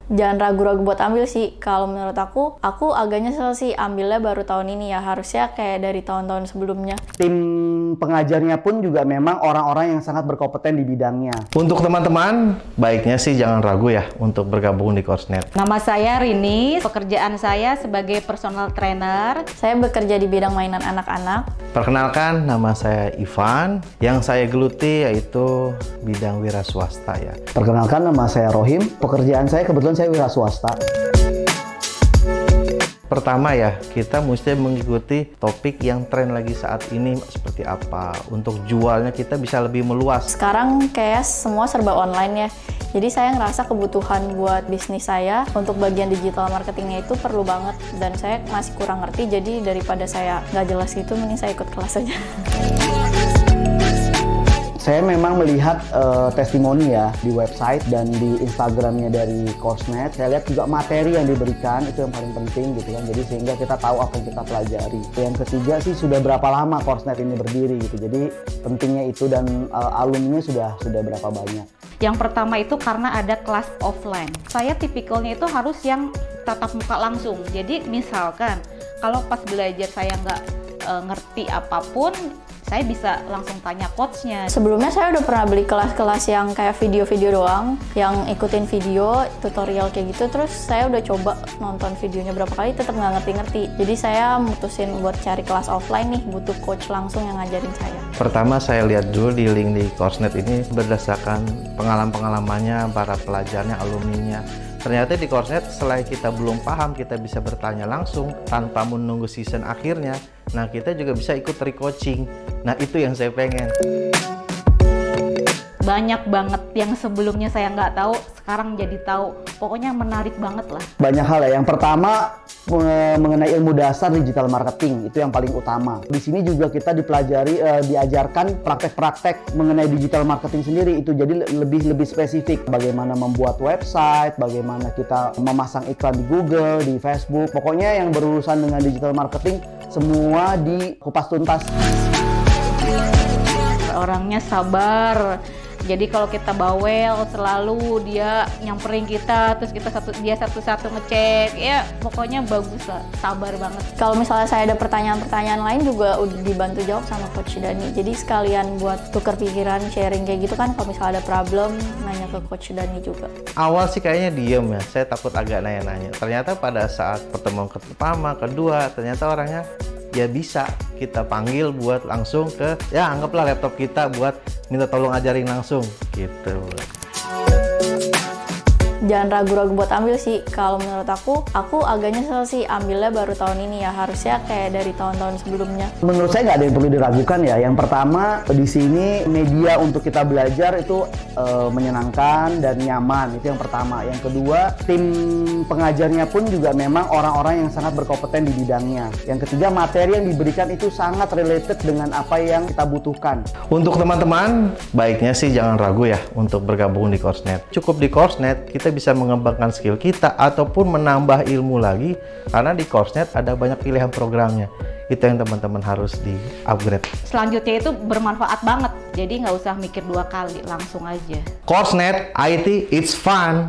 Jangan ragu-ragu buat ambil sih. Kalau menurut aku agak nyesel sih ambilnya baru tahun ini ya. Harusnya kayak dari tahun-tahun sebelumnya. Tim pengajarnya pun juga memang orang-orang yang sangat berkompeten di bidangnya. Untuk teman-teman, baiknya sih jangan ragu ya untuk bergabung di Coursenet. Nama saya Rini, pekerjaan saya sebagai personal trainer. Saya bekerja di bidang mainan anak-anak. Perkenalkan, nama saya Ivan. Yang saya geluti yaitu bidang wira swasta ya. Perkenalkan, nama saya Rohim. Pekerjaan saya kebetulan saya wira swasta. Pertama ya, kita mesti mengikuti topik yang tren lagi saat ini seperti apa. Untuk jualnya kita bisa lebih meluas. Sekarang kayak semua serba online ya. Jadi saya ngerasa kebutuhan buat bisnis saya untuk bagian digital marketingnya itu perlu banget. Dan saya masih kurang ngerti, jadi daripada saya nggak jelas gitu, mending saya ikut kelas aja. Saya memang melihat testimoni ya di website dan di Instagramnya dari Coursenet. Saya lihat juga materi yang diberikan, itu yang paling penting gitu kan. Jadi sehingga kita tahu apa yang kita pelajari. Yang ketiga sih, sudah berapa lama Coursenet ini berdiri gitu. Jadi pentingnya itu, dan alumninya sudah berapa banyak. Yang pertama itu karena ada kelas offline. Saya tipikalnya itu harus yang tatap muka langsung. Jadi misalkan kalau pas belajar saya nggak ngerti apapun, saya bisa langsung tanya coachnya. Sebelumnya saya udah pernah beli kelas-kelas yang kayak video-video doang, yang ikutin video, tutorial kayak gitu. Terus saya udah coba nonton videonya berapa kali, tetap nggak ngerti-ngerti. Jadi saya mutusin buat cari kelas offline nih, butuh coach langsung yang ngajarin saya. Pertama saya lihat dulu di link di Coursenet ini berdasarkan pengalamannya para pelajarnya, alumninya. Ternyata di Coursenet selain kita belum paham, kita bisa bertanya langsung tanpa menunggu season akhirnya. Nah, kita juga bisa ikut re-coaching. Nah, itu yang saya pengen. Banyak banget yang sebelumnya saya nggak tahu, sekarang jadi tahu. Pokoknya menarik banget lah. Banyak hal ya. Yang pertama mengenai ilmu dasar digital marketing, itu yang paling utama. Di sini juga kita diajarkan praktek-praktek mengenai digital marketing sendiri. Itu jadi lebih spesifik. Bagaimana membuat website, bagaimana kita memasang iklan di Google, di Facebook. Pokoknya yang berurusan dengan digital marketing semua dikupas tuntas. Orangnya sabar. Jadi kalau kita bawel selalu dia nyamperin kita, terus dia satu-satu ngecek, ya pokoknya bagus lah, sabar banget. Kalau misalnya saya ada pertanyaan-pertanyaan lain juga udah dibantu jawab sama Coach Dani. Jadi sekalian buat tukar pikiran, sharing kayak gitu kan, kalau misalnya ada problem, nanya ke Coach Dani juga. Awal sih kayaknya diem ya, saya takut agak nanya-nanya. Ternyata pada saat pertemuan pertama, kedua, ternyata orangnya ya bisa kita panggil buat langsung ke, ya anggaplah laptop kita buat minta tolong ajarin langsung gitu. Jangan ragu-ragu buat ambil sih. Kalau menurut aku agak nyesel sih ambilnya baru tahun ini ya. Harusnya kayak dari tahun-tahun sebelumnya. Menurut saya nggak ada yang perlu diragukan ya. Yang pertama, di sini media untuk kita belajar itu menyenangkan dan nyaman. Itu yang pertama. Yang kedua, tim pengajarnya pun juga memang orang-orang yang sangat berkompeten di bidangnya. Yang ketiga, materi yang diberikan itu sangat related dengan apa yang kita butuhkan. Untuk teman-teman, baiknya sih jangan ragu ya untuk bergabung di Coursenet. Cukup di Coursenet kita bisa mengembangkan skill kita ataupun menambah ilmu lagi, karena di Coursenet ada banyak pilihan programnya. Itu yang teman-teman harus di-upgrade. Selanjutnya itu bermanfaat banget, jadi nggak usah mikir dua kali, langsung aja. Coursenet IT, it's fun!